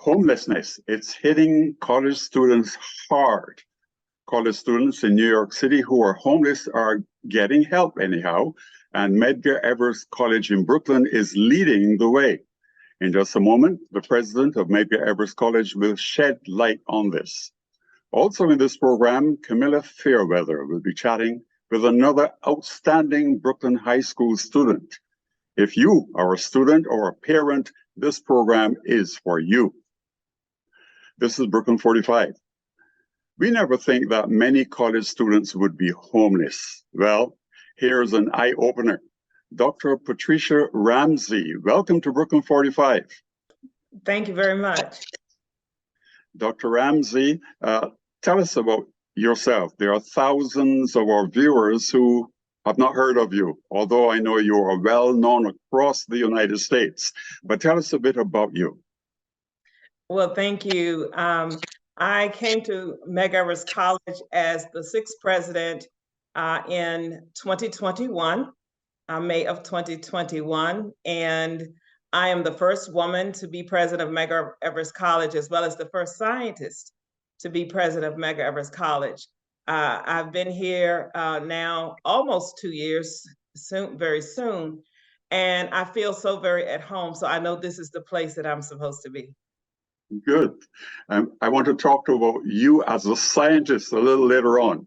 Homelessness, it's hitting college students hard. College students in New York City who are homeless are getting help anyhow, and Medgar Evers College in Brooklyn is leading the way. In just a moment, the president of Medgar Evers College will shed light on this. Also in this program, Camilla Fairweather will be chatting with another outstanding Brooklyn High School student. If you are a student or a parent, this program is for you. This is Brooklyn 45. We never think that many college students would be homeless. Well, here's an eye-opener. Dr. Patricia Ramsey, welcome to Brooklyn 45. Thank you very much. Dr. Ramsey, tell us about yourself. There are thousands of our viewers who have not heard of you, although I know you are well known across the United States. But tell us a bit about you. Well, thank you. I came to Medgar Evers College as the sixth president in 2021, May of 2021. And I am the first woman to be president of Medgar Evers College, as well as the first scientist to be president of Medgar Evers College. I've been here now almost 2 years, very soon, and I feel so very at home. So I know this is the place that I'm supposed to be. Good. I want to talk about you as a scientist a little later on.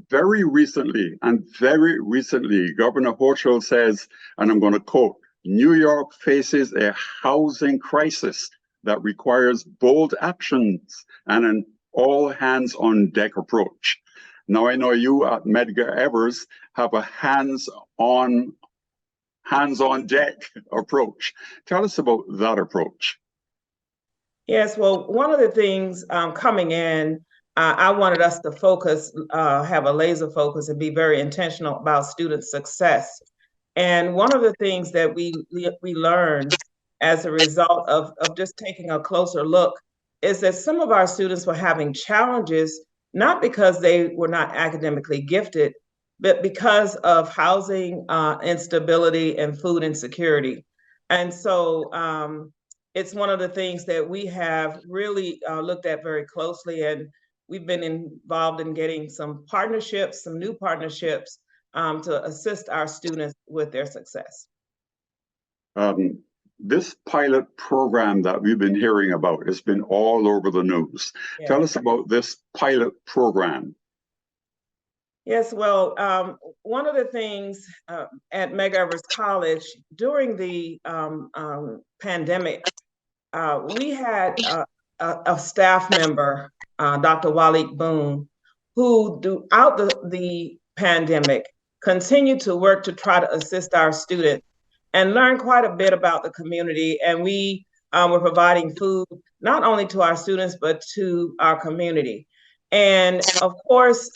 Very recently, Governor Hochul says, and I'm going to quote, New York faces a housing crisis that requires bold actions and an all-hands-on-deck approach. Now, I know you at Medgar Evers have a hands-on deck approach. Tell us about that approach. Yes, well, one of the things coming in, I wanted us to focus, have a laser focus and be very intentional about student success. And one of the things that we learned as a result of just taking a closer look is that some of our students were having challenges, not because they were not academically gifted, but because of housing instability and food insecurity. And so it's one of the things that we have really looked at very closely, and we've been involved in getting some partnerships, some new partnerships to assist our students with their success. This pilot program that we've been hearing about has been all over the news. Yeah. Tell us about this pilot program. Yes, well, one of the things at Medgar Evers College during the pandemic, we had a staff member, Dr. Waleed Boone, who throughout the pandemic continued to work to try to assist our students and learn quite a bit about the community. And we were providing food not only to our students, but to our community. And of course,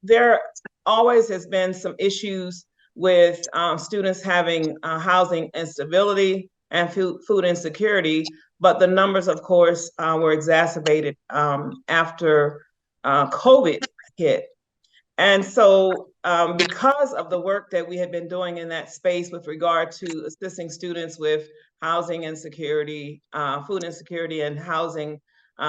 there always has been some issues with students having housing instability and food insecurity, but the numbers, of course, were exacerbated after COVID hit. And so because of the work that we had been doing in that space with regard to assisting students with housing insecurity, food insecurity, and housing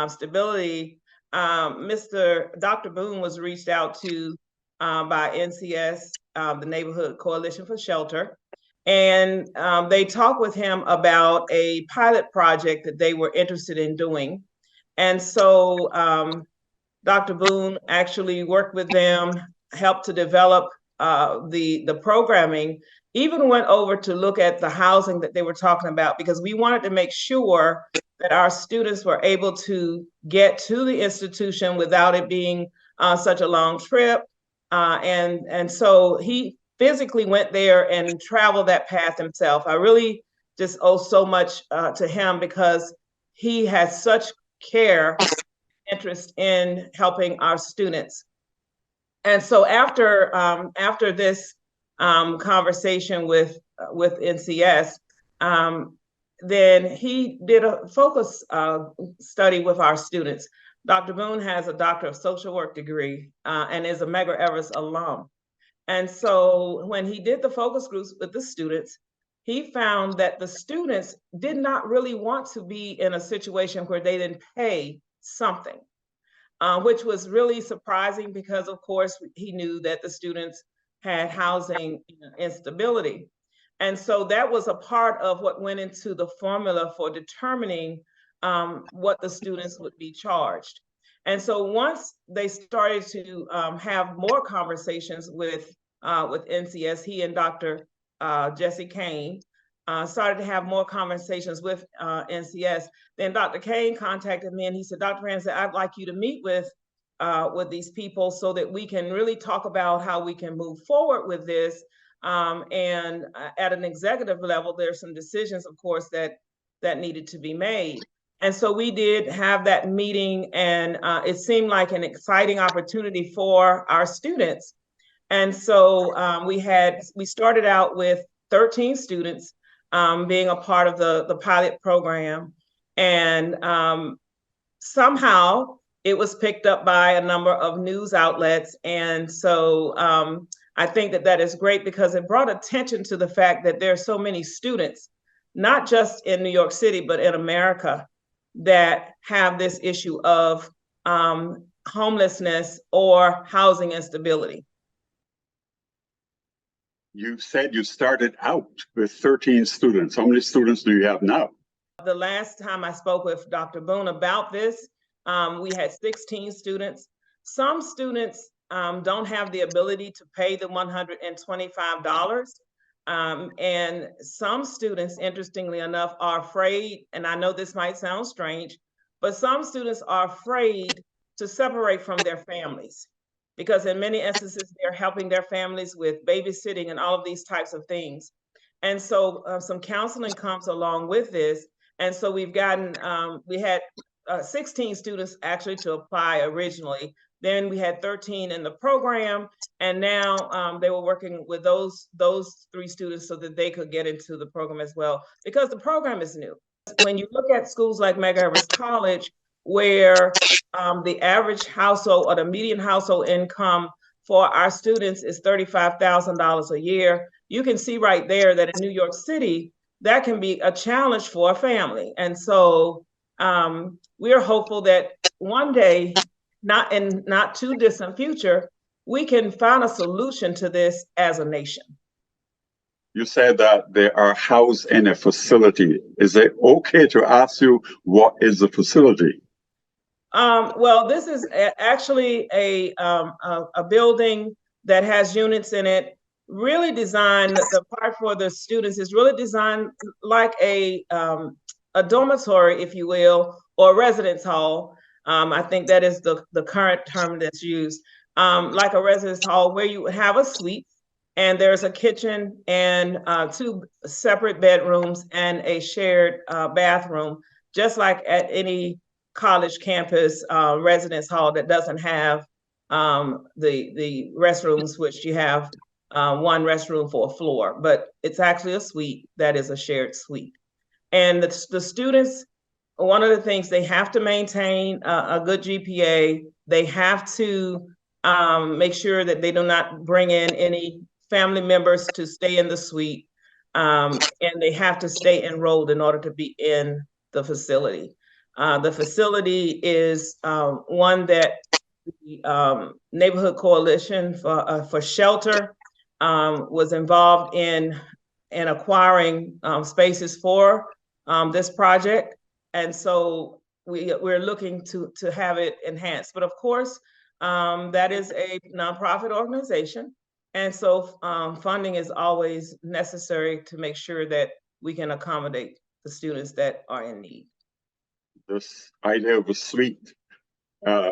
stability, Dr. Boone was reached out to by NCS, the Neighborhood Coalition for Shelter, and they talked with him about a pilot project that they were interested in doing. And so Dr. Boone actually worked with them, helped to develop the programming, even went over to look at the housing that they were talking about, because we wanted to make sure that our students were able to get to the institution without it being such a long trip. And so he physically went there and traveled that path himself. I really just owe so much to him, because he has such care, interest in helping our students. And so after this conversation with NCS, then he did a focus study with our students. Dr. Boone has a Doctor of Social Work degree and is a Medgar Evers alum. And so when he did the focus groups with the students, he found that the students did not really want to be in a situation where they didn't pay something, which was really surprising because, of course, he knew that the students had housing instability. And so that was a part of what went into the formula for determining what the students would be charged. And so once they started to have more conversations with NCS, he and Dr. Jesse Kane started to have more conversations with NCS. Then Dr. Kane contacted me and he said, Dr. Ramsey, I'd like you to meet with these people so that we can really talk about how we can move forward with this. And at an executive level, there's some decisions, of course, that needed to be made. And so we did have that meeting, and it seemed like an exciting opportunity for our students. And so we started out with 13 students being a part of the pilot program. And somehow it was picked up by a number of news outlets. And so I think that is great because it brought attention to the fact that there are so many students, not just in New York City, but in America, that have this issue of homelessness or housing instability. You said you started out with 13 students. How many students do you have now? The last time I spoke with Dr. Boone about this, we had 16 students. Some students don't have the ability to pay the $125. And some students, interestingly enough, are afraid, and I know this might sound strange, but some students are afraid to separate from their families because in many instances, they're helping their families with babysitting and all of these types of things. And so some counseling comes along with this. And so we've gotten, we had 16 students actually to apply originally. Then we had 13 in the program, and now they were working with those 3 students so that they could get into the program as well, because the program is new. When you look at schools like Medgar Evers College, where the average household or the median household income for our students is $35,000 a year, you can see right there that in New York City, that can be a challenge for a family. And so we're hopeful that one day, not in not too distant future, we can find a solution to this as a nation. You said that they are housed in a facility. Is it okay to ask you what is the facility? Well, this is actually a building that has units in it, really designed, the part for the students is really designed like a dormitory, if you will, or a residence hall. I think that is the current term that's used, like a residence hall where you would have a suite and there's a kitchen and 2 separate bedrooms and a shared bathroom, just like at any college campus residence hall that doesn't have the restrooms, which you have one restroom for a floor, but it's actually a suite that is a shared suite. And the students, one of the things, they have to maintain a good GPA. They have to make sure that they do not bring in any family members to stay in the suite. And they have to stay enrolled in order to be in the facility. The facility is one that the Neighborhood Coalition for Shelter was involved in acquiring spaces for this project. And so we're looking to have it enhanced. But of course, that is a nonprofit organization. And so funding is always necessary to make sure that we can accommodate the students that are in need. This idea of a suite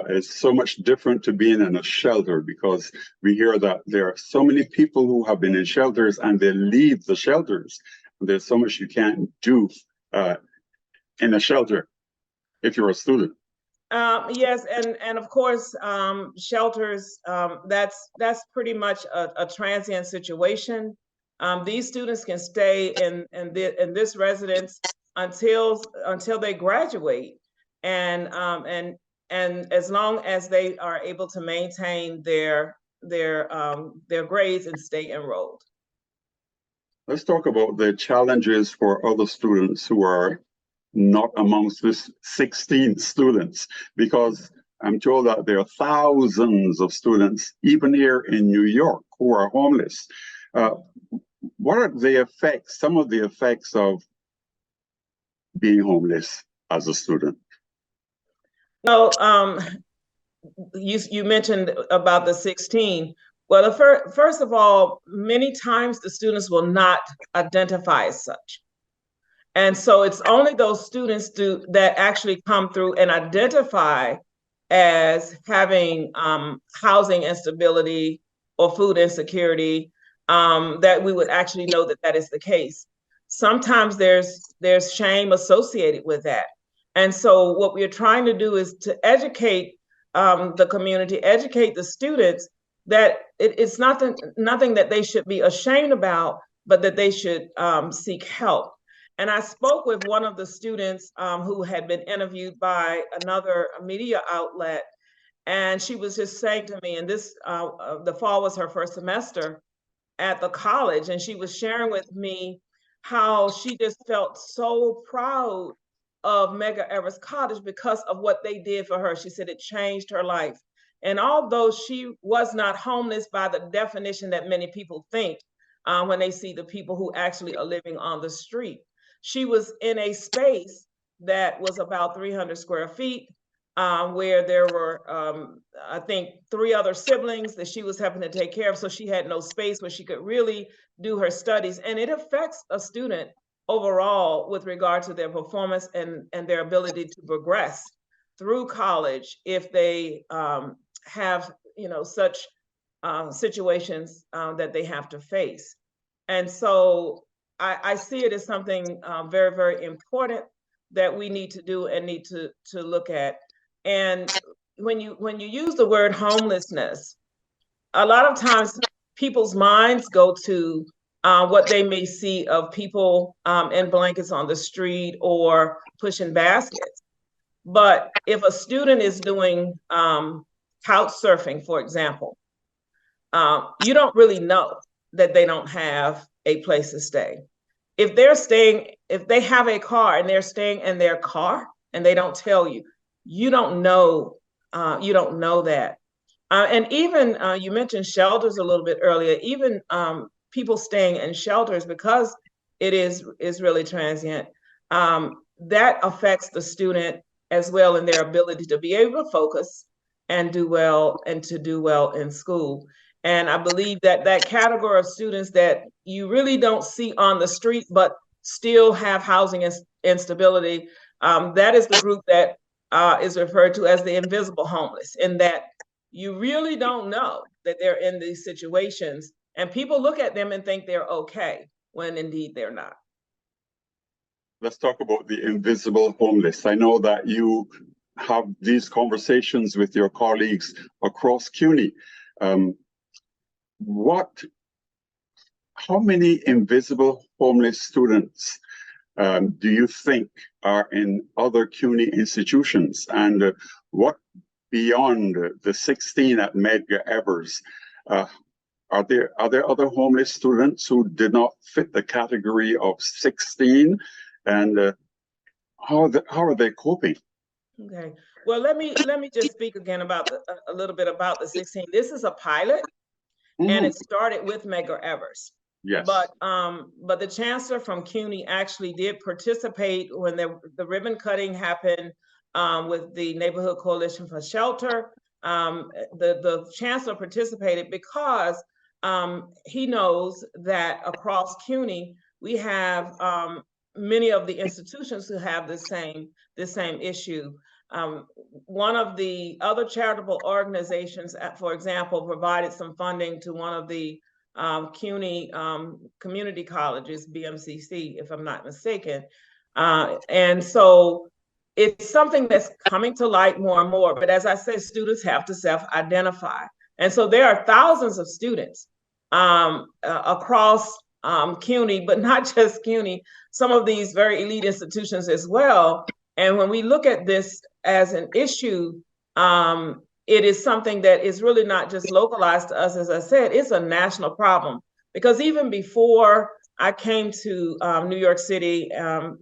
is so much different to being in a shelter, because we hear that there are so many people who have been in shelters and they leave the shelters. There's so much you can't do in a shelter if you're a student. Yes, and of course, shelters, that's pretty much a transient situation. These students can stay in this residence until they graduate, and as long as they are able to maintain their grades and stay enrolled. Let's talk about the challenges for other students who are not amongst this 16 students, because I'm told that there are thousands of students, even here in New York, who are homeless. What are the effects, some of the effects of being homeless as a student? Well, you mentioned about the 16. Well, first of all, many times the students will not identify as such. And so it's only those students that actually come through and identify as having housing instability or food insecurity, that we would actually know that that is the case. Sometimes there's shame associated with that. And so what we're trying to do is to educate the community, educate the students that it's nothing that they should be ashamed about, but that they should seek help. And I spoke with one of the students who had been interviewed by another media outlet. And she was just saying to me, and the fall was her first semester at the college. And she was sharing with me how she just felt so proud of Medgar Evers College because of what they did for her. She said it changed her life. And although she was not homeless by the definition that many people think when they see the people who actually are living on the street, she was in a space that was about 300 square feet, where there were, I think, 3 other siblings that she was having to take care of. So she had no space where she could really do her studies. And it affects a student overall with regard to their performance and their ability to progress through college if they have, such situations that they have to face. And so I see it as something very, very important that we need to do and need to look at. And when you use the word homelessness, a lot of times people's minds go to what they may see of people in blankets on the street or pushing baskets. But if a student is doing couch surfing, for example, you don't really know that they don't have a place to stay. If they have a car and they're staying in their car and they don't tell you, you don't know that. And even you mentioned shelters a little bit earlier. Even people staying in shelters, because it is really transient, that affects the student as well in their ability to be able to focus and do well and to do well in school. And I believe that category of students that you really don't see on the street, but still have housing instability, that is the group that is referred to as the invisible homeless, in that you really don't know that they're in these situations. And people look at them and think they're okay, when indeed they're not. Let's talk about the invisible homeless. I know that you have these conversations with your colleagues across CUNY. How many invisible homeless students do you think are in other CUNY institutions? And what beyond the 16 at Medgar Evers, are there other homeless students who did not fit the category of 16? And how are they coping? Okay. Well, let me just speak again about a little bit about the 16. This is a pilot, and it started with Medgar Evers. Yes. But the chancellor from CUNY actually did participate when the ribbon cutting happened with the Neighborhood Coalition for Shelter. The chancellor participated because he knows that across CUNY we have many of the institutions who have the same issue. One of the other charitable organizations, for example, provided some funding to one of the CUNY community colleges, BMCC, if I'm not mistaken. And so it's something that's coming to light more and more. But as I said, students have to self-identify. And so there are thousands of students across CUNY, but not just CUNY, some of these very elite institutions as well. And when we look at this as an issue, it is something that is really not just localized to us. As I said, it's a national problem, because even before I came to New York City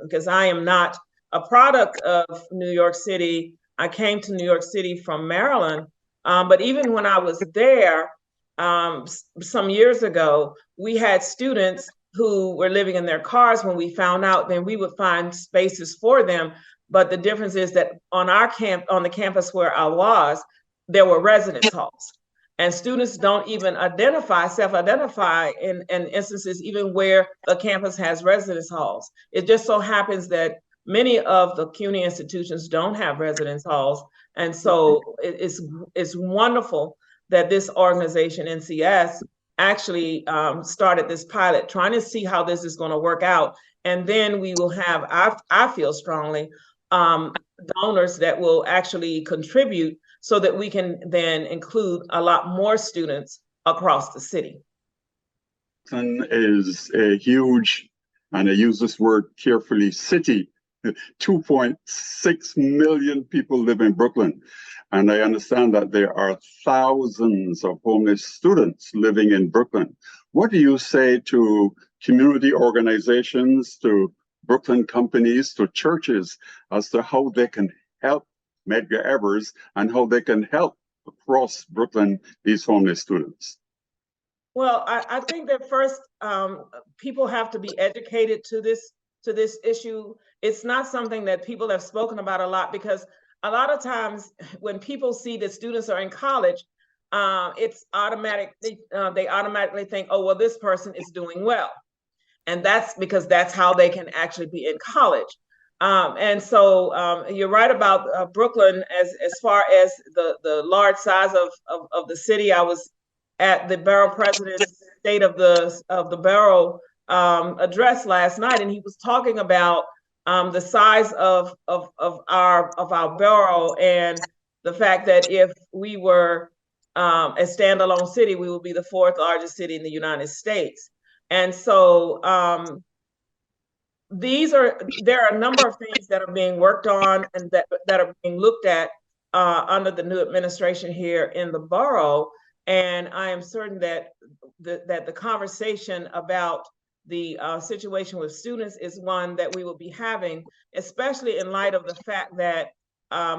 because I am not a product of New York City. I came to New York City from Maryland. But even when I was there some years ago, we had students who were living in their cars. When we found out, then we would find spaces for them. But the difference is that on the campus where I was, there were residence halls. And students don't even self-identify in instances even where the campus has residence halls. It just so happens that many of the CUNY institutions don't have residence halls. And so it's wonderful that this organization, NCS, actually started this pilot, trying to see how this is going to work out. And then we will have, I feel strongly, donors that will actually contribute so that we can then include a lot more students across the city. Is a huge, and I use this word carefully, city. 2.6 million people live in Brooklyn. And I understand that there are thousands of homeless students living in Brooklyn. What do you say to community organizations, to Brooklyn companies, to churches as to how they can help Medgar Evers and how they can help across Brooklyn these homeless students? Well, I think that first people have to be educated to this issue. It's not something that people have spoken about a lot, because a lot of times when people see that students are in college, it's automatic. They automatically think, oh, well, this person is doing well. And that's because that's how they can actually be in college. And so you're right about Brooklyn as far as the large size of the city. I was at the borough president's state of the borough address last night, and he was talking about the size of our borough, and the fact that if we were a standalone city, we would be the fourth largest city in the United States. And so there are a number of things that are being worked on and that are being looked at under the new administration here in the borough. And I am certain that the conversation about the situation with students is one that we will be having, especially in light of the fact that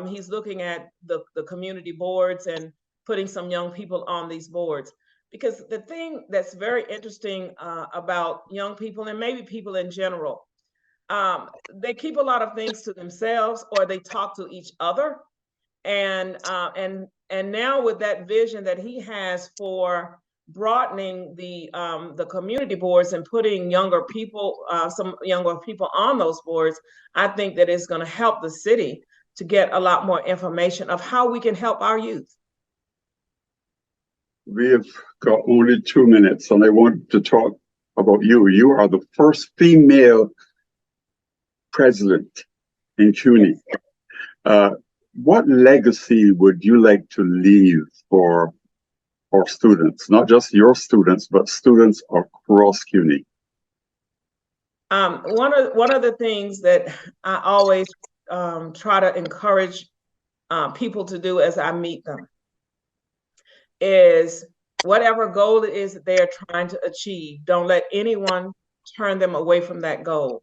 he's looking at the community boards and putting some young people on these boards. Because the thing that's very interesting about young people, and maybe people in general, they keep a lot of things to themselves, or they talk to each other. And now with that vision that he has for broadening the community boards and putting some younger people on those boards, I think that it's going to help the city to get a lot more information of how we can help our youth. We have got only 2 minutes, and I want to talk about you. You are the first female president in CUNY. What legacy would you like to leave for students, not just your students, but students across CUNY? One of the things that I always try to encourage people to do as I meet them is whatever goal it is that they're trying to achieve, don't let anyone turn them away from that goal.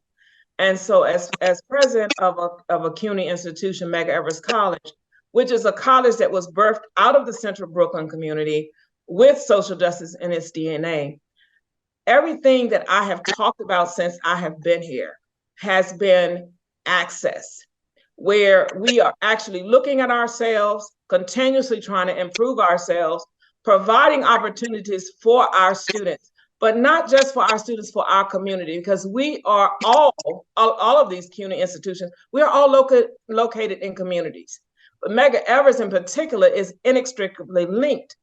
And so as president of a CUNY institution, Medgar Evers College, which is a college that was birthed out of the Central Brooklyn community with social justice in its DNA, everything that I have talked about since I have been here has been access, where we are actually looking at ourselves, continuously trying to improve ourselves, providing opportunities for our students, but not just for our students, for our community, because we are all of these CUNY institutions, we are all located in communities. But Medgar Evers in particular is inextricably linked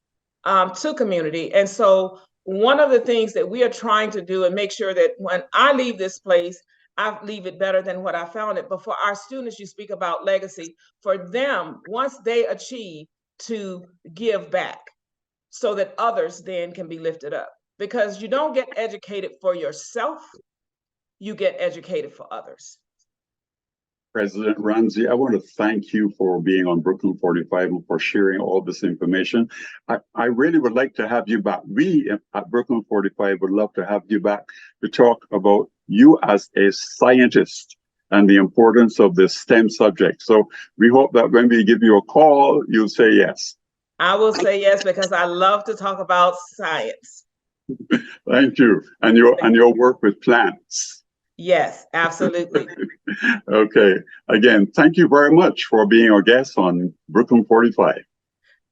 to community. And so one of the things that we are trying to do and make sure that when I leave this place, I leave it better than what I found it. But for our students, you speak about legacy. For them, once they achieve, to give back so that others then can be lifted up. Because you don't get educated for yourself, you get educated for others. President Ramsey, I want to thank you for being on Brooklyn 45 and for sharing all this information. I really would like to have you back. We at Brooklyn 45 would love to have you back to talk about you as a scientist and the importance of the STEM subject. So we hope that when we give you a call, you'll say yes. I will say yes, because I love to talk about science. Thank you. And your work with plants. Yes, absolutely. Okay. Again, thank you very much for being our guest on Brooklyn 45.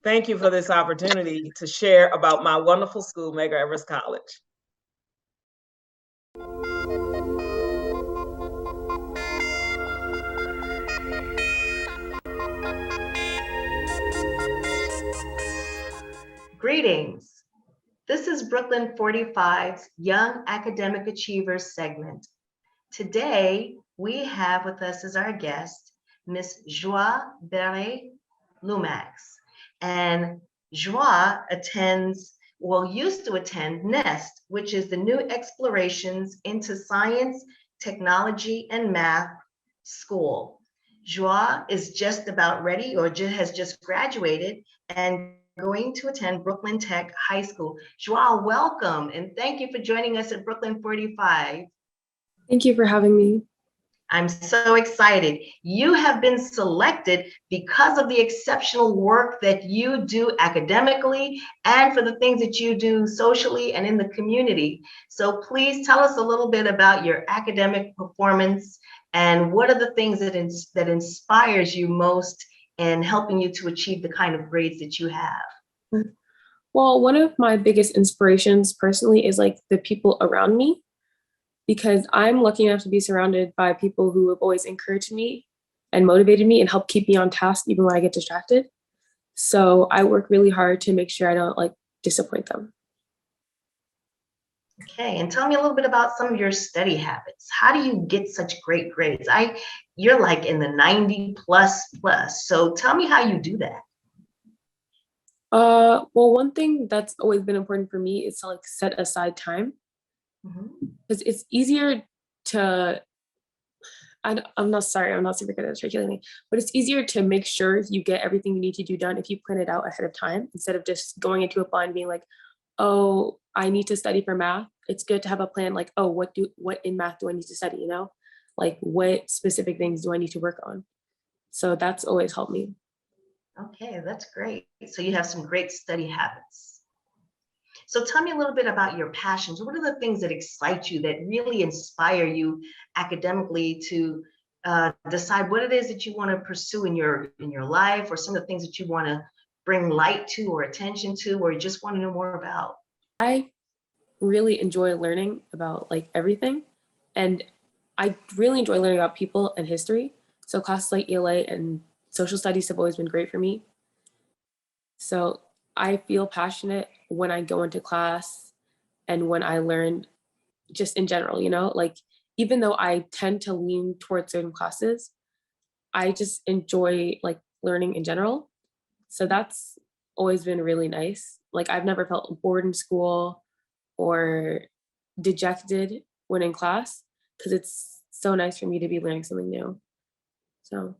Thank you for this opportunity to share about my wonderful school, Medgar Evers College. Greetings. This is Brooklyn 45's Young Academic Achievers segment. Today, we have with us as our guest, Miss Joie Behre-Lumax. And Joie used to attend NEST, which is the New Explorations into Science, Technology, and Math School. Joie is just about ready or has just graduated and going to attend Brooklyn Tech High School. Joie, welcome, and thank you for joining us at Brooklyn 45. Thank you for having me. I'm so excited. You have been selected because of the exceptional work that you do academically and for the things that you do socially and in the community. So please tell us a little bit about your academic performance and what are the things that inspires you most in helping you to achieve the kind of grades that you have. Well, one of my biggest inspirations personally is like the people around me, because I'm lucky enough to be surrounded by people who have always encouraged me and motivated me and helped keep me on task even when I get distracted. So I work really hard to make sure I don't like disappoint them. Okay, and tell me a little bit about some of your study habits. How do you get such great grades? You're like in the 90 plus. So tell me how you do that. Well, one thing that's always been important for me is to like set aside time, because it's easier to, I'm not super good at articulating, but it's easier to make sure you get everything you need to do done if you plan it out ahead of time, instead of just going into a blind being like, oh, I need to study for math. It's good to have a plan, like, oh, what in math do I need to study, you know? Like, what specific things do I need to work on? So that's always helped me. Okay, that's great. So you have some great study habits. So tell me a little bit about your passions. What are the things that excite you, that really inspire you academically to decide what it is that you want to pursue in your life, or some of the things that you want to bring light to or attention to, or you just want to know more about? I really enjoy learning about like everything, and I really enjoy learning about people and history. So classes like ELA and social studies have always been great for me. So I feel passionate when I go into class and when I learn just in general, you know, like even though I tend to lean towards certain classes, I just enjoy like learning in general. So that's always been really nice. Like I've never felt bored in school or dejected when in class, because it's so nice for me to be learning something new. So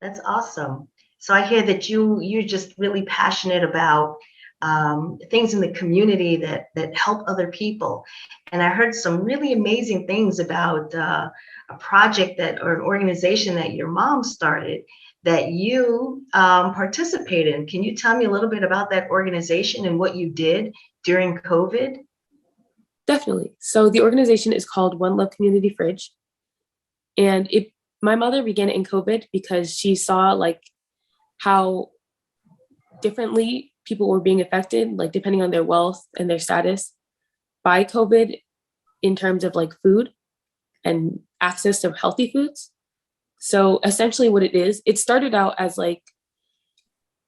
that's awesome. So I hear that you're just really passionate about things in the community that help other people. And I heard some really amazing things about a project or an organization that your mom started that you participate in. Can you tell me a little bit about that organization and what you did during COVID? Definitely. So the organization is called One Love Community Fridge. And my mother began it in COVID because she saw like how differently people were being affected, like depending on their wealth and their status by COVID, in terms of like food and access to healthy foods. So essentially what it is, it started out as like,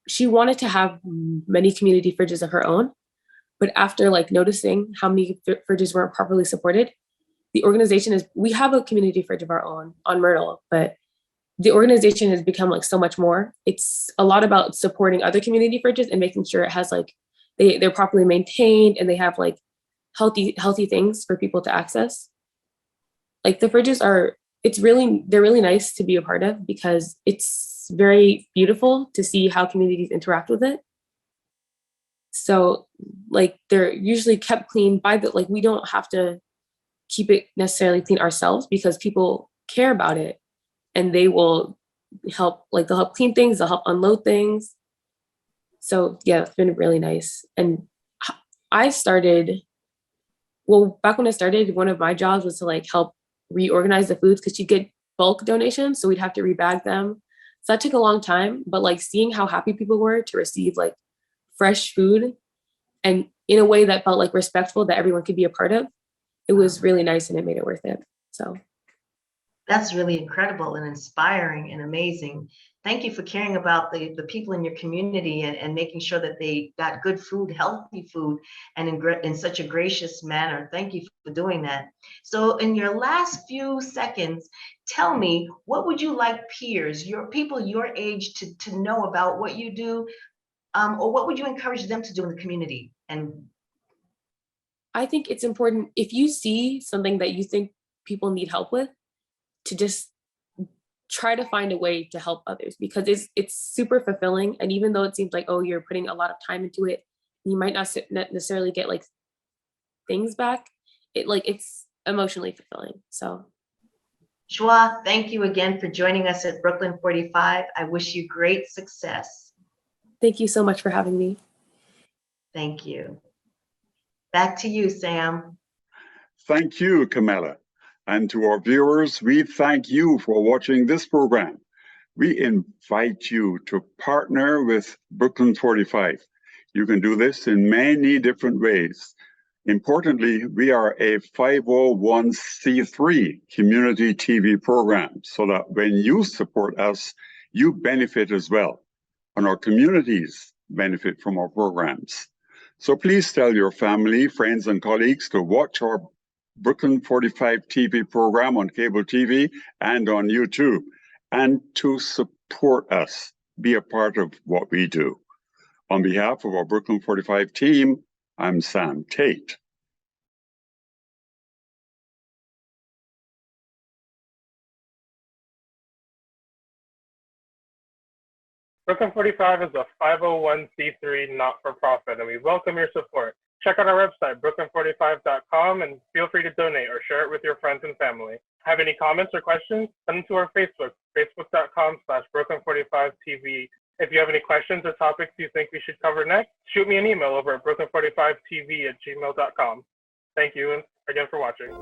she wanted to have many community fridges of her own, but after like noticing how many fridges weren't properly supported, the organization we have a community fridge of our own on Myrtle, but the organization has become like so much more. It's a lot about supporting other community fridges and making sure it has like, they're properly maintained and they have like healthy things for people to access. Like the fridges are they're really nice to be a part of because it's very beautiful to see how communities interact with it. So like they're usually kept clean by we don't have to keep it necessarily clean ourselves because people care about it and they will they'll help clean things, they'll help unload things. So yeah, it's been really nice. And back when I started, one of my jobs was to help reorganize the foods because you get bulk donations. So we'd have to rebag them. So that took a long time, but seeing how happy people were to receive fresh food and in a way that felt respectful that everyone could be a part of, it was really nice and it made it worth it. So that's really incredible and inspiring and amazing. Thank you for caring about the people in your community and making sure that they got good food, healthy food, and in such a gracious manner. Thank you for doing that. So in your last few seconds, tell me, what would you like peers, your people your age to know about what you do, or what would you encourage them to do in the community? And I think it's important if you see something that you think people need help with, to just try to find a way to help others because it's super fulfilling. And even though it seems like, oh, you're putting a lot of time into it, you might not necessarily get things back. It's emotionally fulfilling. So Joie, thank you again for joining us at Brooklyn 45. I wish you great success. Thank you so much for having me. Thank you. Back to you, Sam. Thank you, Camilla. And to our viewers, we thank you for watching this program. We invite you to partner with Brooklyn 45. You can do this in many different ways. Importantly, we are a 501c3 community TV program, so that when you support us, you benefit as well, and our communities benefit from our programs. So please tell your family, friends, and colleagues to watch our Brooklyn 45 TV program on cable TV and on YouTube, and to support us, be a part of what we do. On behalf of our Brooklyn 45 team, I'm Sam Taitt. Brooklyn 45 is a 501c3 not-for-profit, and we welcome your support. Check out our website, brooklyn45.com, and feel free to donate or share it with your friends and family. Have any comments or questions? Send them to our Facebook, facebook.com/Brooklyn45TV. If you have any questions or topics you think we should cover next, shoot me an email over at brooklyn45tv@gmail.com. Thank you again for watching.